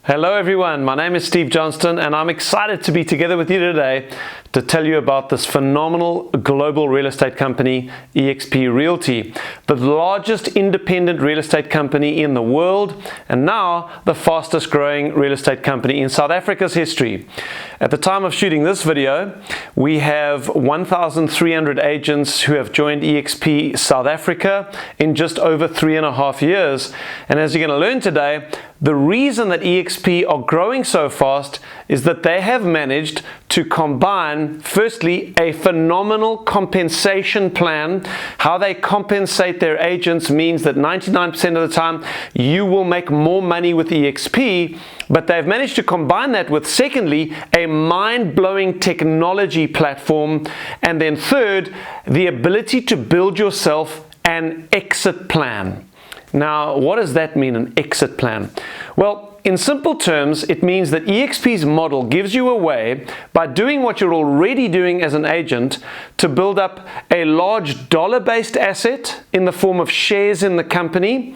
Hello everyone, my name is Steve Johnston and I'm excited to be together with you today to tell you about this phenomenal global real estate company, eXp Realty, the largest independent real estate company in the world and now the fastest growing real estate company in South Africa's history. At the time of shooting this video, we have 1,300 agents who have joined eXp South Africa in just over 3.5 years. And as you're going to learn today, the reason that eXp are growing so fast is that they have managed to combine, firstly, a phenomenal compensation plan. How they compensate their agents means that 99% of the time you will make more money with eXp, but they've managed to combine that with, secondly, a mind-blowing technology platform, and then third, the ability to build yourself an exit plan. Now, what does that mean, an exit plan? Well, in simple terms, it means that eXp's model gives you a way, by doing what you're already doing as an agent, to build up a large dollar-based asset in the form of shares in the company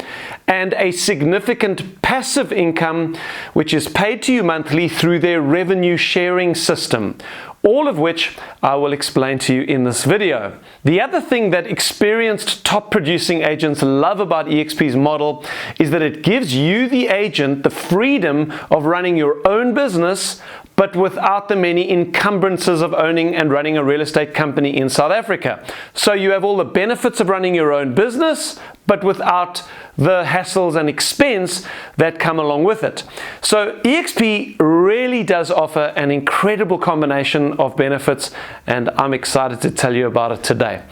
and a significant passive income which is paid to you monthly through their revenue sharing system. All of which I will explain to you in this video. The other thing that experienced top producing agents love about eXp's model is that it gives you, the agent, the freedom of running your own business, but without the many encumbrances of owning and running a real estate company in South Africa. So you have all the benefits of running your own business, but without the hassles and expense that come along with it. So eXp really does offer an incredible combination of benefits, and I'm excited to tell you about it today.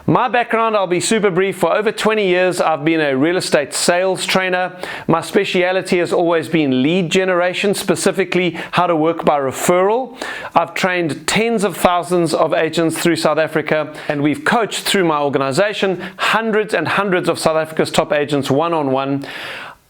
My background, I'll be super brief. For over 20 years, I've been a real estate sales trainer. My speciality has always been lead generation, specifically how to work by referral. I've trained tens of thousands of agents through South Africa, and we've coached through my organization hundreds and hundreds of South Africa's top agents one-on-one.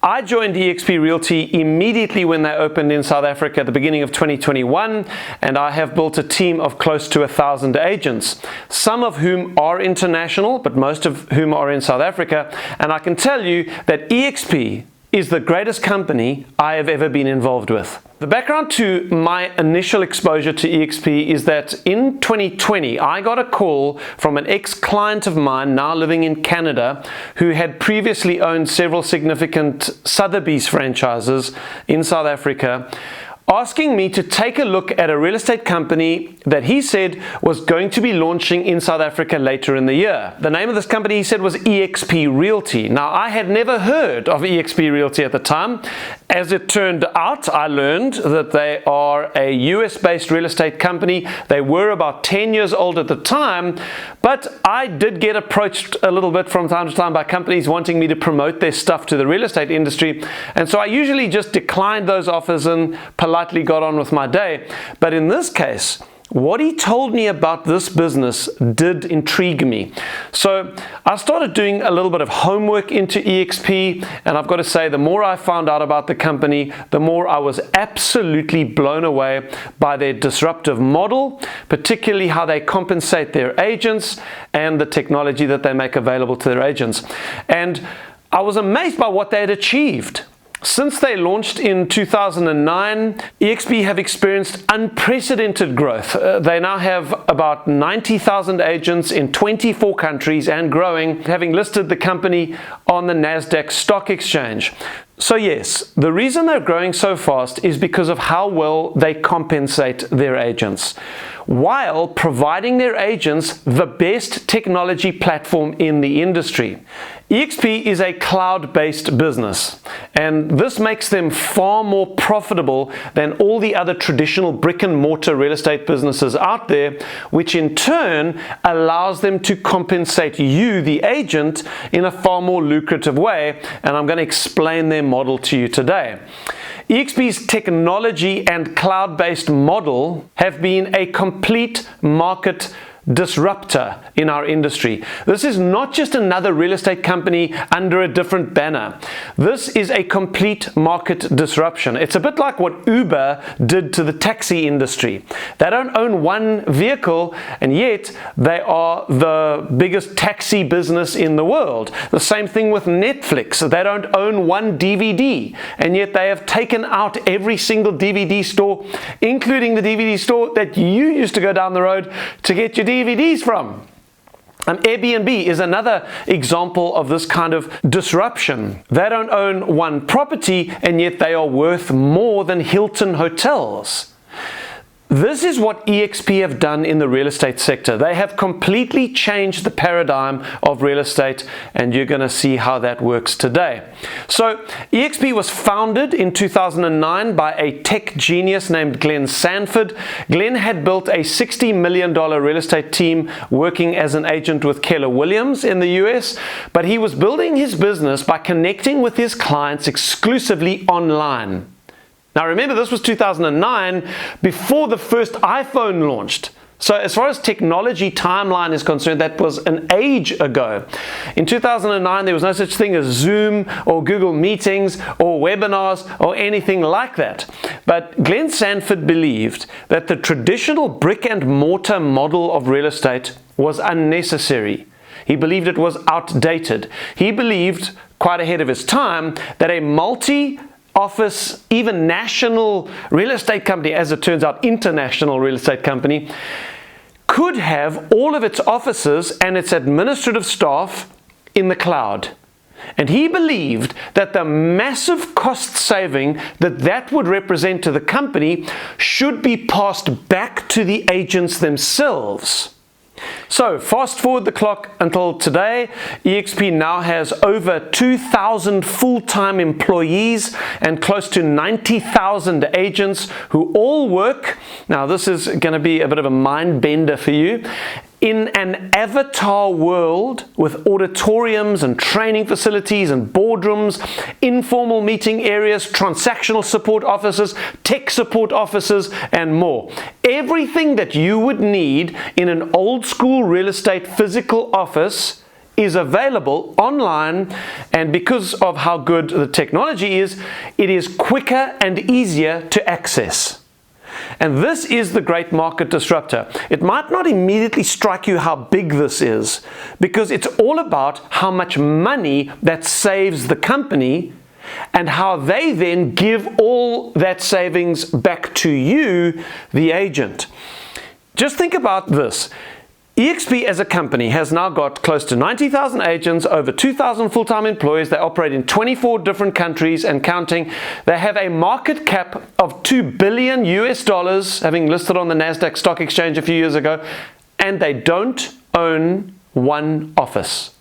I joined eXp Realty immediately when they opened in South Africa at the beginning of 2021, and I have built a team of close to 1,000 agents, some of whom are international, but most of whom are in South Africa. And I can tell you that eXp is the greatest company I have ever been involved with. The background to my initial exposure to eXp is that in 2020, I got a call from an ex-client of mine now living in Canada who had previously owned several significant Sotheby's franchises in South Africa, asking me to take a look at a real estate company that he said was going to be launching in South Africa later in the year. The name of this company, he said, was eXp Realty. Now, I had never heard of eXp Realty at the time. As it turned out, I learned that they are a US-based real estate company. They were about 10 years old at the time, but I did get approached a little bit from time to time by companies wanting me to promote their stuff to the real estate industry. And so I usually just declined those offers and politely got on with my day. But in this case, what he told me about this business did intrigue me. So I started doing a little bit of homework into eXp, and I've got to say, the more I found out about the company, the more I was absolutely blown away by their disruptive model, particularly how they compensate their agents and the technology that they make available to their agents. And I was amazed by what they had achieved. Since they launched in 2009, eXp have experienced unprecedented growth. They now have about 90,000 agents in 24 countries and growing, having listed the company on the Nasdaq Stock Exchange. So yes, the reason they're growing so fast is because of how well they compensate their agents, while providing their agents the best technology platform in the industry. eXp is a cloud-based business, and this makes them far more profitable than all the other traditional brick-and-mortar real estate businesses out there, which in turn allows them to compensate you, the agent, in a far more lucrative way, and I'm going to explain their model to you today. eXp's technology and cloud-based model have been a complete market disruptor in our industry. This is not just another real estate company under a different banner. This is a complete market disruption. It's a bit like what Uber did to the taxi industry. They don't own one vehicle, and yet they are the biggest taxi business in the world. The same thing with Netflix. They don't own one DVD, and yet they have taken out every single DVD store, including the DVD store that you used to go down the road to get your DVDs from. Airbnb is another example of this kind of disruption. They don't own one property, and yet they are worth more than Hilton hotels. This is what eXp have done in the real estate sector. They have completely changed the paradigm of real estate, and you're going to see how that works today. So eXp was founded in 2009 by a tech genius named Glenn Sanford. Glenn had built a $60 million real estate team working as an agent with Keller Williams in the US, but he was building his business by connecting with his clients exclusively online. Now remember, this was 2009, before the first iPhone launched. So as far as technology timeline is concerned, that was an age ago. In 2009, there was no such thing as Zoom or Google Meetings or webinars or anything like that. But Glenn Sanford believed that the traditional brick and mortar model of real estate was unnecessary. He believed it was outdated. He believed, quite ahead of his time, that a multi-office, even national real estate company, as it turns out international real estate company, could have all of its offices and its administrative staff in the cloud. And he believed that the massive cost saving that would represent to the company should be passed back to the agents themselves. So fast forward the clock until today, eXp now has over 2,000 full-time employees and close to 90,000 agents who all work, now this is going to be a bit of a mind bender for you, in an avatar world with auditoriums and training facilities and boardrooms, informal meeting areas, transactional support offices, tech support offices, and more. Everything that you would need in an old school real estate physical office is available online, and because of how good the technology is, it is quicker and easier to access. And this is the great market disruptor. It might not immediately strike you how big this is, because it's all about how much money that saves the company and how they then give all that savings back to you, the agent. Just think about this. eXp as a company has now got close to 90,000 agents, over 2,000 full-time employees. They operate in 24 different countries and counting. They have a market cap of $2 billion US, having listed on the NASDAQ stock exchange a few years ago, and they don't own one office.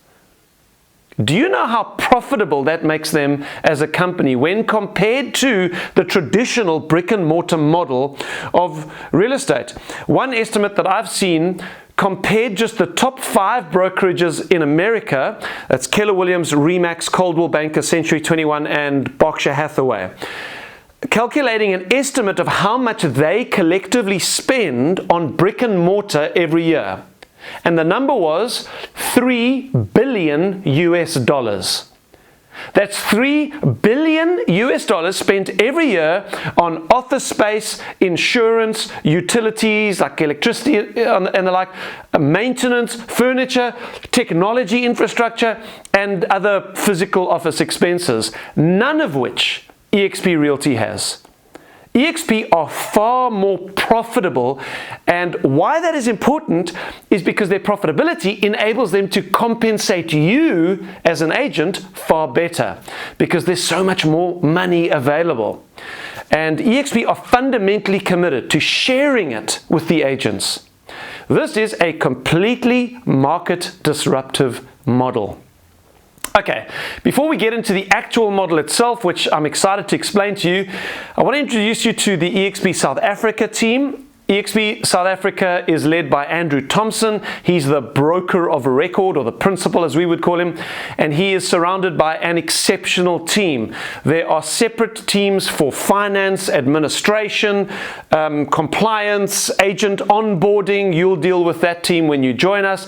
Do you know how profitable that makes them as a company when compared to the traditional brick and mortar model of real estate? One estimate that I've seen compared just the top 5 brokerages in America, that's Keller Williams, Remax, Coldwell Banker, Century 21, and Berkshire Hathaway, calculating an estimate of how much they collectively spend on brick and mortar every year. And the number was $3 billion US. That's $3 billion US spent every year on office space, insurance, utilities like electricity and the like, maintenance, furniture, technology infrastructure, and other physical office expenses, none of which eXp Realty has. eXp are far more profitable, and why that is important is because their profitability enables them to compensate you as an agent far better, because there's so much more money available. And eXp are fundamentally committed to sharing it with the agents. This is a completely market disruptive model. Okay, before we get into the actual model itself, which I'm excited to explain to you, I want to introduce you to the eXp South Africa team. eXp South Africa is led by Andrew Thompson. He's the broker of record, or the principal as we would call him, and he is surrounded by an exceptional team. There are separate teams for finance, administration, compliance, agent onboarding. You'll deal with that team when you join us.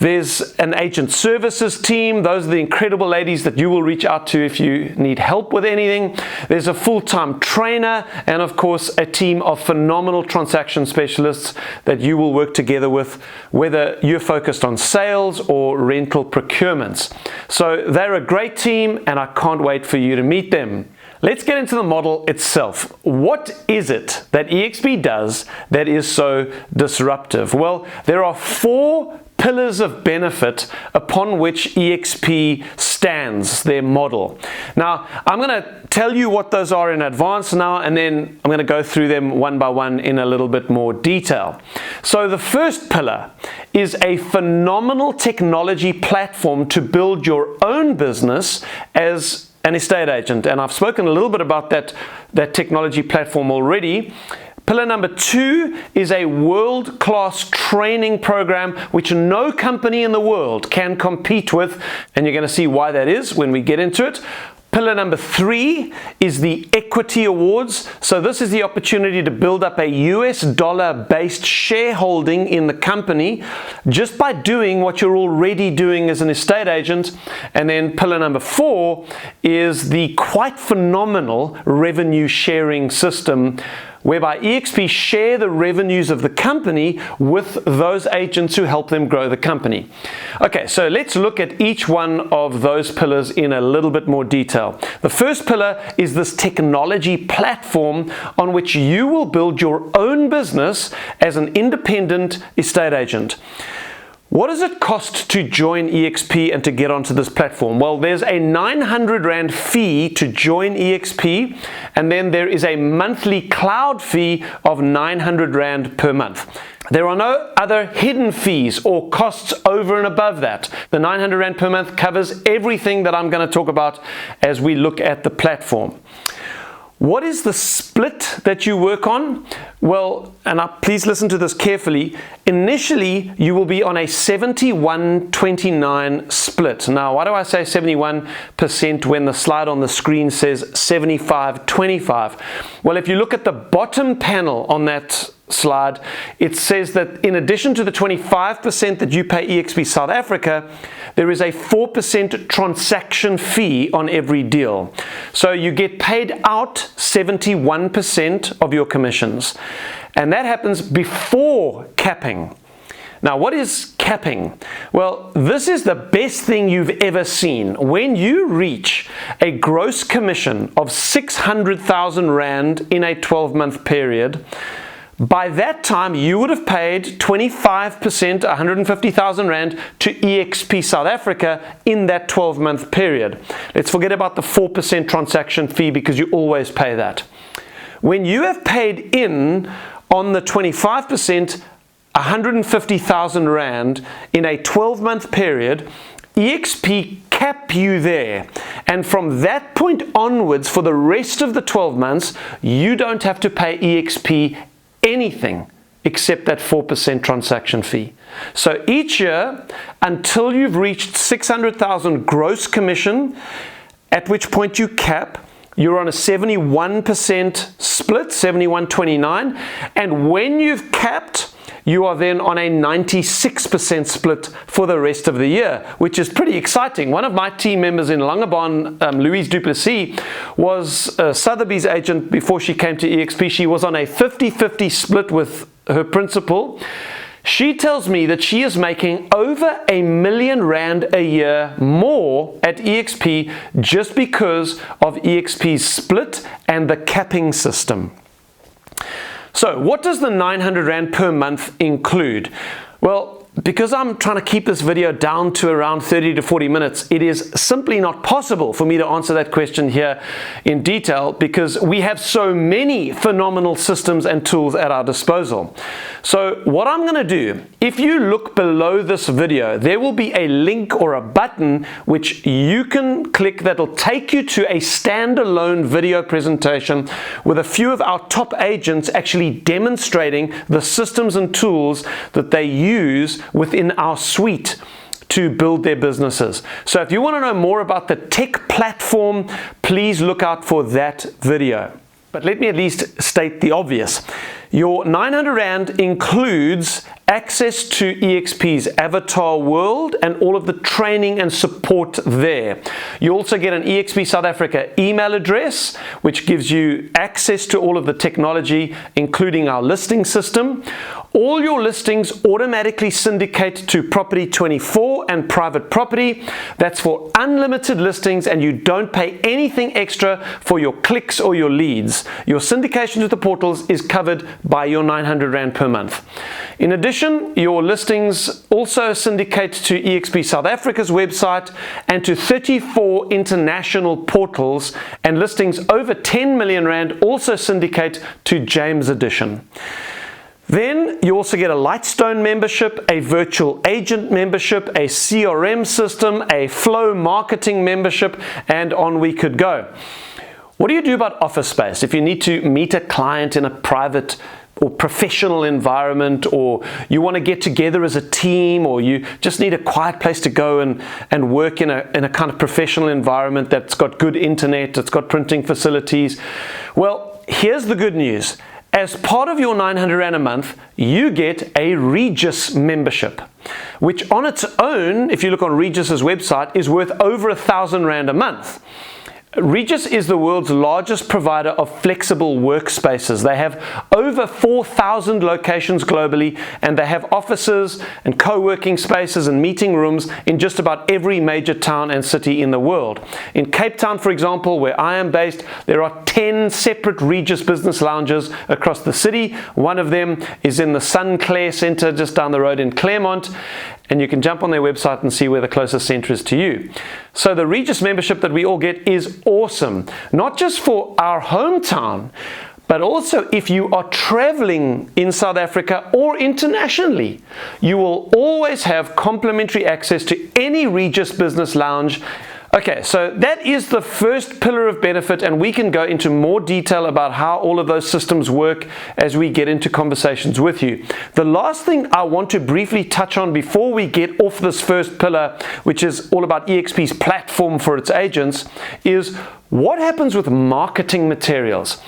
There's an agent services team. Those are the incredible ladies that you will reach out to if you need help with anything. There's a full-time trainer, and of course a team of phenomenal transaction specialists that you will work together with, whether you're focused on sales or rental procurements. So they're a great team, and I can't wait for you to meet them. Let's get into the model itself. What is it that eXp does that is so disruptive? Well, there are 4 pillars of benefit upon which eXp stands, their model. Now, I'm going to tell you what those are in advance now, and then I'm going to go through them one by one in a little bit more detail. So the first pillar is a phenomenal technology platform to build your own business as an estate agent. And I've spoken a little bit about that technology platform already. Pillar number 2 is a world-class training program which no company in the world can compete with, and you're going to see why that is when we get into it. Pillar number 3 is the equity awards. So this is the opportunity to build up a US dollar-based shareholding in the company just by doing what you're already doing as an estate agent. And then pillar number 4 is the quite phenomenal revenue sharing system, whereby eXp share the revenues of the company with those agents who help them grow the company. Okay, so let's look at each one of those pillars in a little bit more detail. The first pillar is this technology platform on which you will build your own business as an independent estate agent. What does it cost to join eXp and to get onto this platform? Well, there's a 900 Rand fee to join eXp, and then there is a monthly cloud fee of 900 Rand per month. There are no other hidden fees or costs over and above that. The 900 Rand per month covers everything that I'm going to talk about as we look at the platform. What is the split that you work on? Well, and please listen to this carefully. Initially, you will be on a 71-29 split. Now, why do I say 71% when the slide on the screen says 75-25? Well, if you look at the bottom panel on that slide, it says that in addition to the 25% that you pay eXp South Africa, there is a 4% transaction fee on every deal. So you get paid out 71% of your commissions, and that happens before capping. Now, what is capping? Well, this is the best thing you've ever seen. When you reach a gross commission of 600,000 Rand in a 12-month period, by that time, you would have paid 25%, 150,000 Rand, to eXp South Africa in that 12-month period. Let's forget about the 4% transaction fee because you always pay that. When you have paid in on the 25%, 150,000 Rand in a 12-month period, eXp cap you there, and from that point onwards, for the rest of the 12 months, you don't have to pay eXp anything except that 4% transaction fee. So each year, until you've reached 600,000 gross commission, at which point you cap, you're on a 71% split, 71-29, and when you've capped, you are then on a 96% split for the rest of the year, which is pretty exciting. One of my team members in Langebaan, Louise Duplessis, was Sotheby's agent before she came to eXp. She was on a 50-50 split with her principal. She tells me that she is making over R1 million a year more at eXp just because of eXp's split and the capping system. So what does the 900 Rand per month include? Well, because I'm trying to keep this video down to around 30 to 40 minutes, it is simply not possible for me to answer that question here in detail because we have so many phenomenal systems and tools at our disposal. So what I'm going to do, if you look below this video, there will be a link or a button which you can click that'll take you to a standalone video presentation with a few of our top agents actually demonstrating the systems and tools that they use within our suite to build their businesses. So if you want to know more about the tech platform, please look out for that video. But let me at least state the obvious. Your 900 Rand includes access to eXp's avatar world and all of the training and support there. You also get an eXp South Africa email address, which gives you access to all of the technology, including our listing system. All your listings automatically syndicate to Property 24 and Private Property. That's for unlimited listings, and you don't pay anything extra for your clicks or your leads. Your syndication to the portals is covered by your 900 Rand per month. In addition, your listings also syndicate to eXp South Africa's website and to 34 international portals, and listings over 10 million Rand also syndicate to James Edition. Then you also get a Lightstone membership, a virtual agent membership, a CRM system, a flow marketing membership, and on we could go. What do you do about office space? If you need to meet a client in a private or professional environment, or you want to get together as a team, or you just need a quiet place to go and work in a kind of professional environment that's got good internet, that's got printing facilities. Well, here's the good news. As part of your 900 Rand a month, you get a Regis membership, which on its own, if you look on Regis's website, is worth over 1,000 Rand a month. Regis is the world's largest provider of flexible workspaces. They have over 4,000 locations globally, and they have offices and co-working spaces and meeting rooms in just about every major town and city in the world. In Cape Town, for example, where I am based, there are 10 separate Regis business lounges across the city. One of them is in the Sunclair Center just down the road in Claremont, and you can jump on their website and see where the closest center is to you. So the Regis membership that we all get is awesome, not just for our hometown, but also if you are traveling in South Africa or internationally. You will always have complimentary access to any Regis business lounge. Okay, so that is the first pillar of benefit, and we can go into more detail about how all of those systems work as we get into conversations with you. The last thing I want to briefly touch on before we get off this first pillar, which is all about eXp's platform for its agents, is what happens with marketing materials?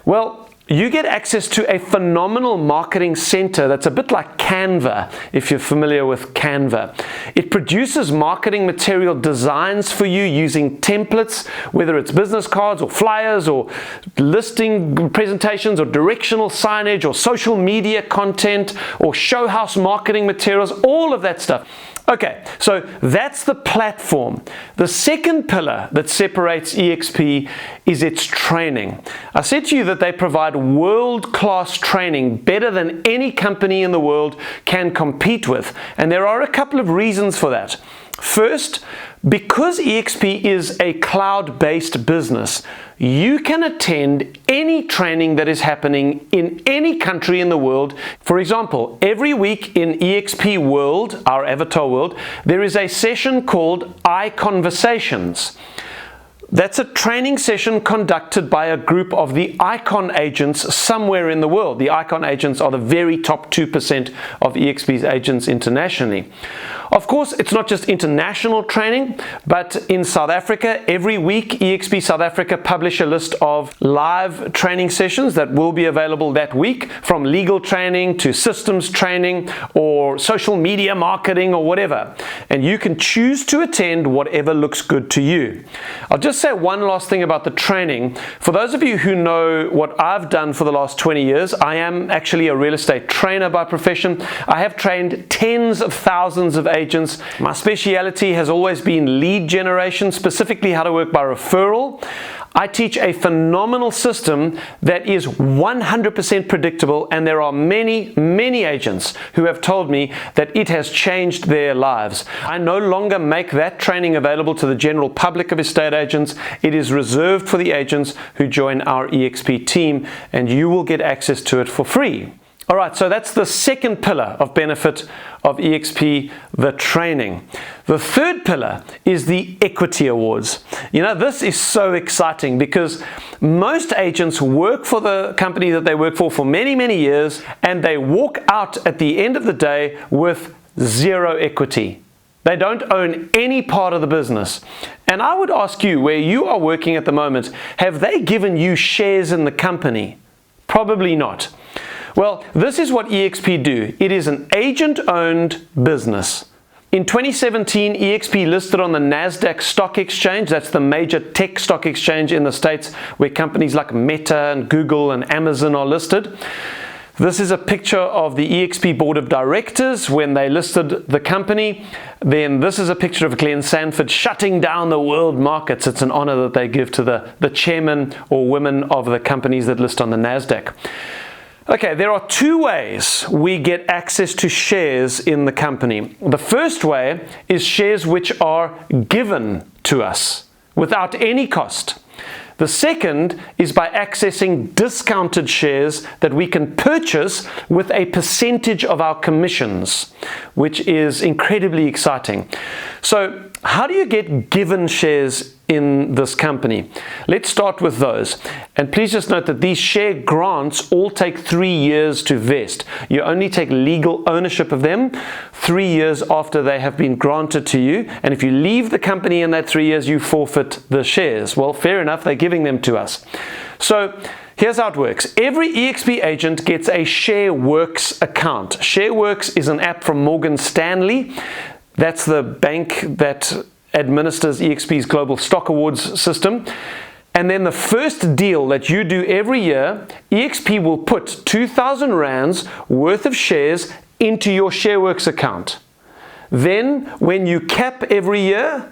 Well, you get access to a phenomenal marketing center that's a bit like Canva, if you're familiar with Canva. It produces marketing material designs for you using templates, whether it's business cards or flyers or listing presentations or directional signage or social media content or show house marketing materials, all of that stuff. Okay, so that's the platform. The second pillar that separates eXp is its training. I said to you that they provide world-class training, better than any company in the world can compete with, and there are a couple of reasons for that. First, because eXp is a cloud-based business, you can attend any training that is happening in any country in the world. For example, every week in eXp World, our avatar world, there is a session called iConversations. That's a training session conducted by a group of the Icon agents somewhere in the world. The Icon agents are the very top 2% of eXp's agents internationally. Of course, it's not just international training, but in South Africa, every week eXp South Africa publish a list of live training sessions that will be available that week, from legal training to systems training or social media marketing or whatever. And you can choose to attend whatever looks good to you. I'll just say one last thing about the training. For those of you who know what I've done for the last 20 years, I am actually a real estate trainer by profession. I have trained tens of thousands of agents. My speciality has always been lead generation, specifically how to work by referral. I teach a phenomenal system that is 100% predictable, and there are many, many agents who have told me that it has changed their lives. I no longer make that training available to the general public of estate agents. It is reserved for the agents who join our eXp team, and you will get access to it for free. All right, so that's the second pillar of benefit of eXp, the training. The third pillar is the equity awards. You know, this is so exciting because most agents work for the company that they work for many, many years, and they walk out at the end of the day with zero equity. They don't own any part of the business. And I would ask you, where you are working at the moment, have they given you shares in the company? Probably not. Well, this is what eXp do. It is an agent-owned business. In 2017, eXp listed on the NASDAQ stock exchange. That's the major tech stock exchange in the States where companies like Meta and Google and Amazon are listed. This is a picture of the eXp board of directors when they listed the company. Then this is a picture of Glenn Sanford shutting down the world markets. It's an honor that they give to the chairman or women of the companies that list on the NASDAQ. Okay, there are two ways we get access to shares in the company. The first way is shares which are given to us without any cost. The second is by accessing discounted shares that we can purchase with a percentage of our commissions, which is incredibly exciting. So, how do you get given shares in this company? Let's start with those. And please just note that these share grants all take 3 years to vest. You only take legal ownership of them 3 years after they have been granted to you. And if you leave the company in that 3 years, you forfeit the shares. Well, fair enough, they're giving them to us. So here's how it works. Every eXp agent gets a ShareWorks account. ShareWorks is an app from Morgan Stanley. That's the bank that administers eXp's Global Stock Awards system. And then the first deal that you do every year, eXp will put 2,000 rands worth of shares into your ShareWorks account. Then when you cap every year,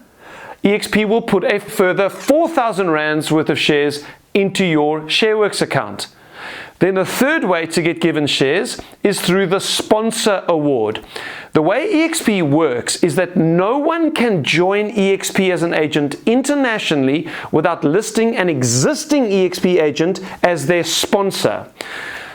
eXp will put a further 4,000 rands worth of shares into your ShareWorks account. Then the third way to get given shares is through the sponsor award. The way eXp works is that no one can join eXp as an agent internationally without listing an existing eXp agent as their sponsor.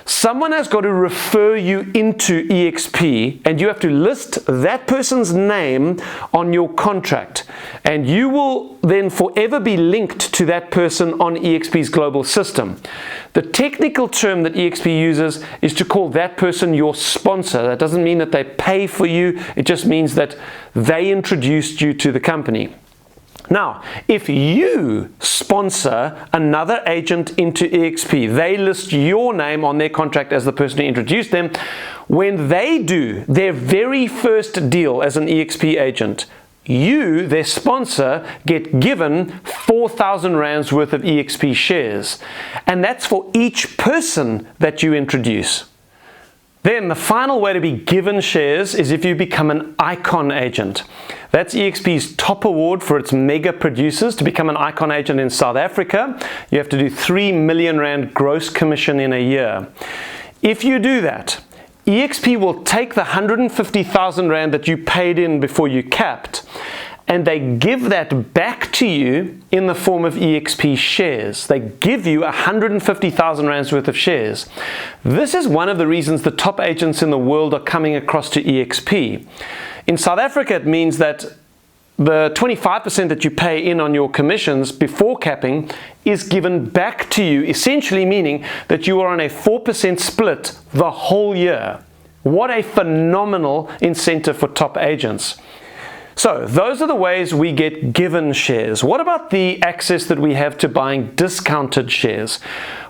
Someone has got to refer you into eXp, and you have to list that person's name on your contract, and you will then forever be linked to that person on eXp's global system. The technical term that eXp uses is to call that person your sponsor. That doesn't mean that they pay for you, it just means that they introduced you to the company. Now, if you sponsor another agent into eXp, they list your name on their contract as the person who introduced them. When they do their very first deal as an eXp agent, you, their sponsor, get given 4,000 rands worth of eXp shares. And that's for each person that you introduce. Then the final way to be given shares is if you become an icon agent. That's eXp's top award for its mega producers. To become an icon agent in South Africa, you have to do 3 million rand gross commission in a year. If you do that, eXp will take the 150,000 rand that you paid in before you capped, and they give that back to you in the form of eXp shares. They give you 150,000 rands worth of shares. This is one of the reasons the top agents in the world are coming across to eXp. In South Africa, it means that the 25% that you pay in on your commissions before capping is given back to you, essentially meaning that you are on a 4% split the whole year. What a phenomenal incentive for top agents. So those are the ways we get given shares. What about the access that we have to buying discounted shares?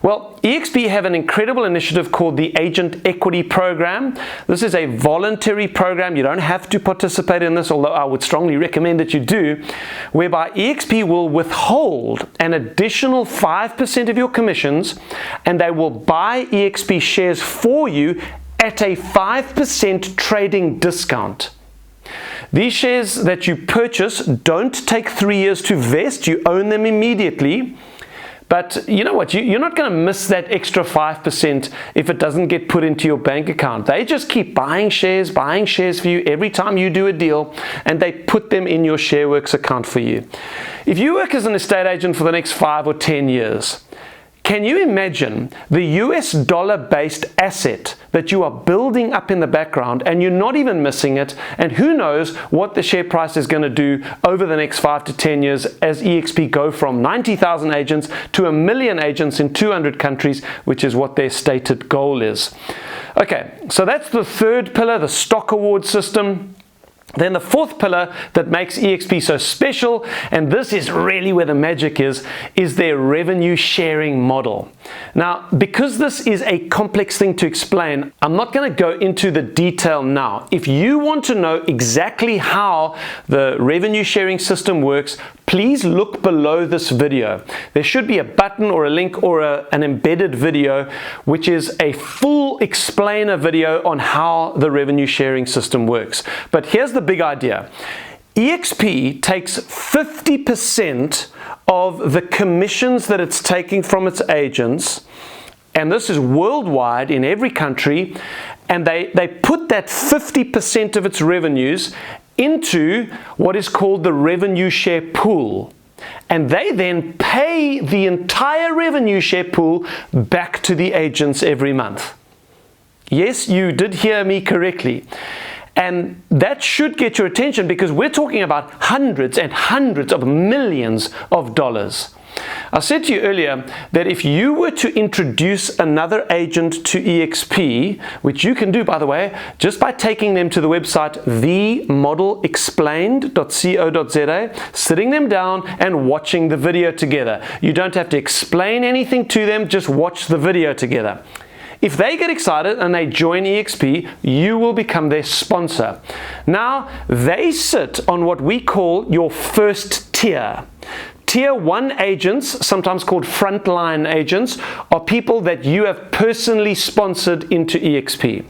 Well, eXp have an incredible initiative called the Agent Equity Program. This is a voluntary program. You don't have to participate in this, although I would strongly recommend that you do, whereby eXp will withhold an additional 5% of your commissions, and they will buy eXp shares for you at a 5% trading discount. These shares that you purchase don't take 3 years to vest. You own them immediately. But you know what? You're not going to miss that extra 5% if it doesn't get put into your bank account. They just keep buying shares for you every time you do a deal, and they put them in your ShareWorks account for you. If you work as an estate agent for the next 5 or 10 years, can you imagine the US dollar-based asset that you are building up in the background and you're not even missing it, and who knows what the share price is going to do over the next 5 to 10 years as eXp go from 90,000 agents to 1 million agents in 200 countries, which is what their stated goal is. Okay, so that's the third pillar, the stock award system. Then the fourth pillar that makes eXp so special, and this is really where the magic is their revenue sharing model. Now, because this is a complex thing to explain, I'm not going to go into the detail now. If you want to know exactly how the revenue sharing system works, please look below this video. There should be a button or a link or an embedded video, which is a full explainer video on how the revenue sharing system works. But here's the big idea. eXp takes 50% of the commissions that it's taking from its agents, and this is worldwide in every country, and they put that 50% of its revenues into what is called the revenue share pool. And they then pay the entire revenue share pool back to the agents every month. Yes, you did hear me correctly. And that should get your attention because we're talking about hundreds and hundreds of millions of dollars. I said to you earlier that if you were to introduce another agent to eXp, which you can do, by the way, just by taking them to the website themodelexplained.co.za, sitting them down and watching the video together. You don't have to explain anything to them, just watch the video together. If they get excited and they join eXp, you will become their sponsor. Now, they sit on what we call your first tier. Tier 1 agents, sometimes called frontline agents, are people that you have personally sponsored into eXp.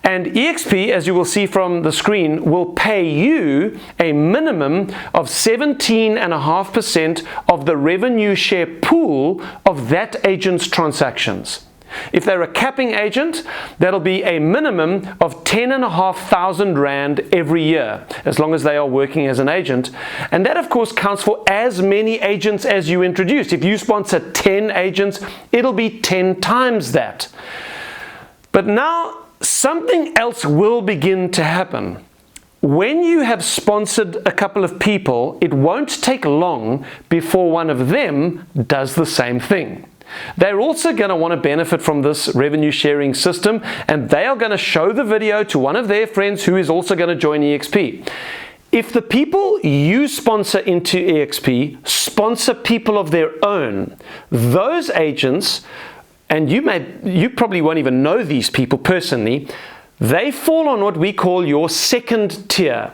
And eXp, as you will see from the screen, will pay you a minimum of 17.5% of the revenue share pool of that agent's transactions. If they're a capping agent, that'll be a minimum of 10,500 Rand every year, as long as they are working as an agent. And that, of course, counts for as many agents as you introduce. If you sponsor 10 agents, it'll be 10 times that. But now, something else will begin to happen. When you have sponsored a couple of people, it won't take long before one of them does the same thing. They're also going to want to benefit from this revenue sharing system, and they are going to show the video to one of their friends who is also going to join eXp. If the people you sponsor into eXp sponsor people of their own, those agents, and you probably won't even know these people personally, they fall on what we call your second tier.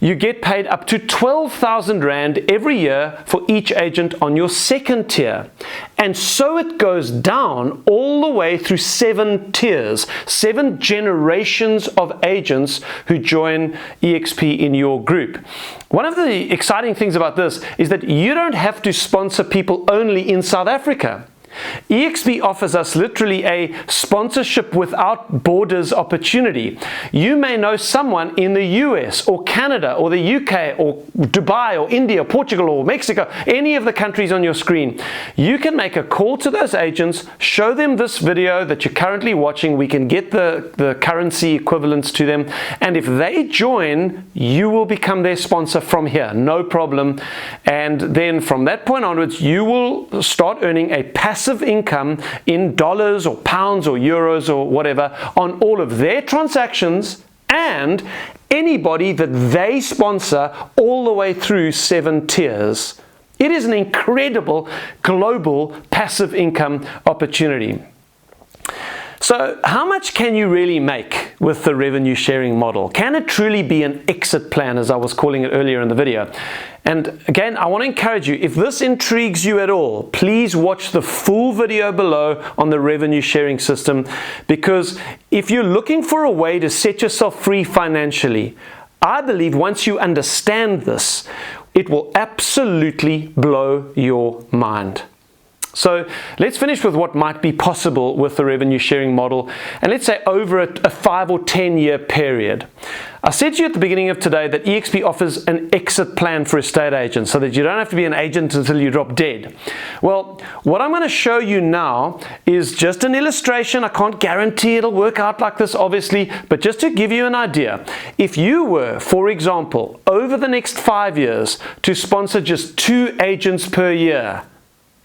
You get paid up to 12,000 Rand every year for each agent on your second tier. And so it goes down all the way through 7 tiers, 7 generations of agents who join eXp in your group. One of the exciting things about this is that you don't have to sponsor people only in South Africa. eXp offers us literally a sponsorship without borders opportunity. You may know someone in the US or Canada or the UK or Dubai or India, Portugal or Mexico, any of the countries on your screen. You can make a call to those agents, show them this video that you're currently watching. We can get the currency equivalents to them, and if they join, you will become their sponsor from here, no problem. And then from that point onwards, you will start earning a passive income in dollars or pounds or euros or whatever on all of their transactions and anybody that they sponsor all the way through 7 tiers. It is an incredible global passive income opportunity. So how much can you really make with the revenue sharing model? Can it truly be an exit plan, as I was calling it earlier in the video? And again, I want to encourage you, if this intrigues you at all, please watch the full video below on the revenue sharing system, because if you're looking for a way to set yourself free financially, I believe once you understand this, it will absolutely blow your mind. So let's finish with what might be possible with the revenue sharing model, and let's say over a 5 or 10 year period. I said to you at the beginning of today that eXp offers an exit plan for estate agents so that you don't have to be an agent until you drop dead. Well, what I'm going to show you now is just an illustration. I can't guarantee it'll work out like this, obviously, but just to give you an idea, if you were, for example, over the next 5 years to sponsor just 2 agents per year,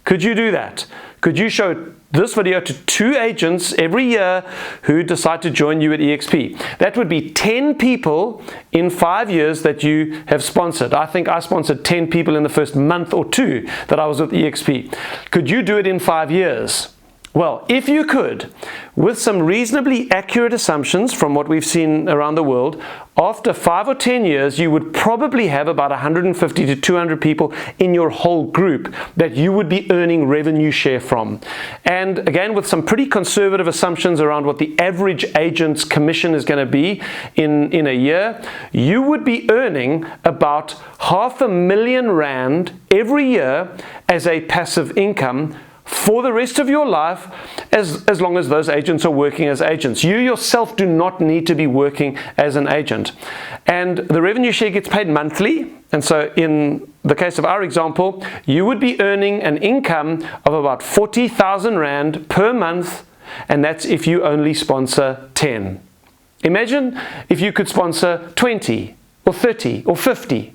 could you do that? Could you show this video to 2 agents every year who decide to join you at eXp? That would be 10 people in 5 years that you have sponsored. I think I sponsored 10 people in the first month or 2 that I was with eXp. Could you do it in 5 years? Well, if you could, with some reasonably accurate assumptions from what we've seen around the world, after 5 or 10 years, you would probably have about 150 to 200 people in your whole group that you would be earning revenue share from. And again, with some pretty conservative assumptions around what the average agent's commission is going to be in a year, you would be earning about R500,000 every year as a passive income for the rest of your life, as long as those agents are working as agents. You yourself do not need to be working as an agent. And the revenue share gets paid monthly. And so in the case of our example, you would be earning an income of about 40,000 Rand per month, and that's if you only sponsor 10. Imagine if you could sponsor 20 or 30 or 50.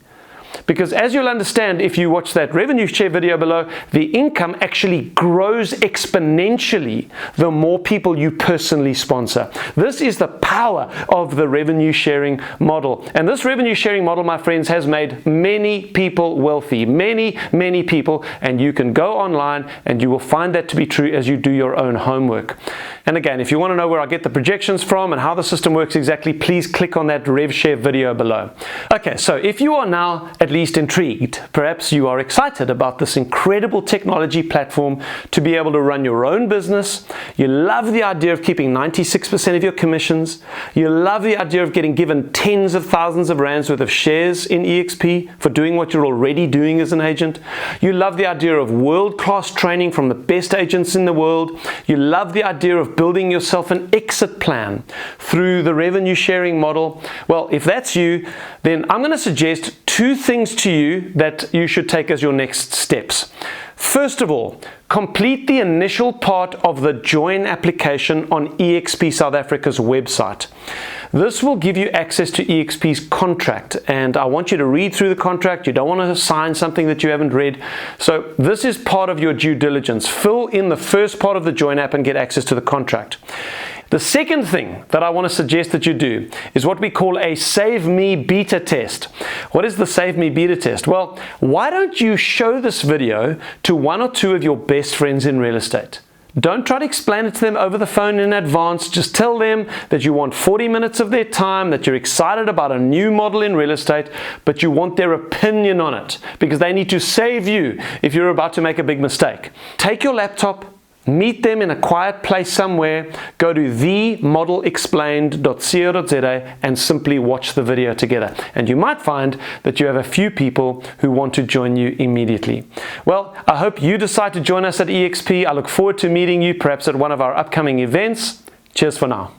Because as you'll understand if you watch that revenue share video below, the income actually grows exponentially the more people you personally sponsor. This is the power of the revenue sharing model. And this revenue sharing model, my friends, has made many people wealthy. Many people. And you can go online and you will find that to be true as you do your own homework. And again, if you want to know where I get the projections from and how the system works exactly, please click on that rev share video below. Okay, so if you are now at least intrigued, perhaps you are excited about this incredible technology platform to be able to run your own business, you love the idea of keeping 96% of your commissions, you love the idea of getting given tens of thousands of rands worth of shares in eXp for doing what you're already doing as an agent, you love the idea of world-class training from the best agents in the world, you love the idea of building yourself an exit plan through the revenue sharing model. Well, if that's you, then I'm going to suggest 2 things to you that you should take as your next steps. First of all, complete the initial part of the join application on eXp South Africa's website. This will give you access to eXp's contract, and I want you to read through the contract. You don't want to sign something that you haven't read. So this is part of your due diligence. Fill in the first part of the join app and get access to the contract. The second thing that I want to suggest that you do is what we call a Save Me beta test. What is the Save Me beta test? Well, why don't you show this video to 1 or 2 of your best friends in real estate? Don't try to explain it to them over the phone in advance. Just tell them that you want 40 minutes of their time, that you're excited about a new model in real estate, but you want their opinion on it because they need to save you if you're about to make a big mistake. Take your laptop, meet them in a quiet place somewhere, go to themodelexplained.co.za and simply watch the video together. And you might find that you have a few people who want to join you immediately. Well, I hope you decide to join us at eXp. I look forward to meeting you perhaps at one of our upcoming events. Cheers for now.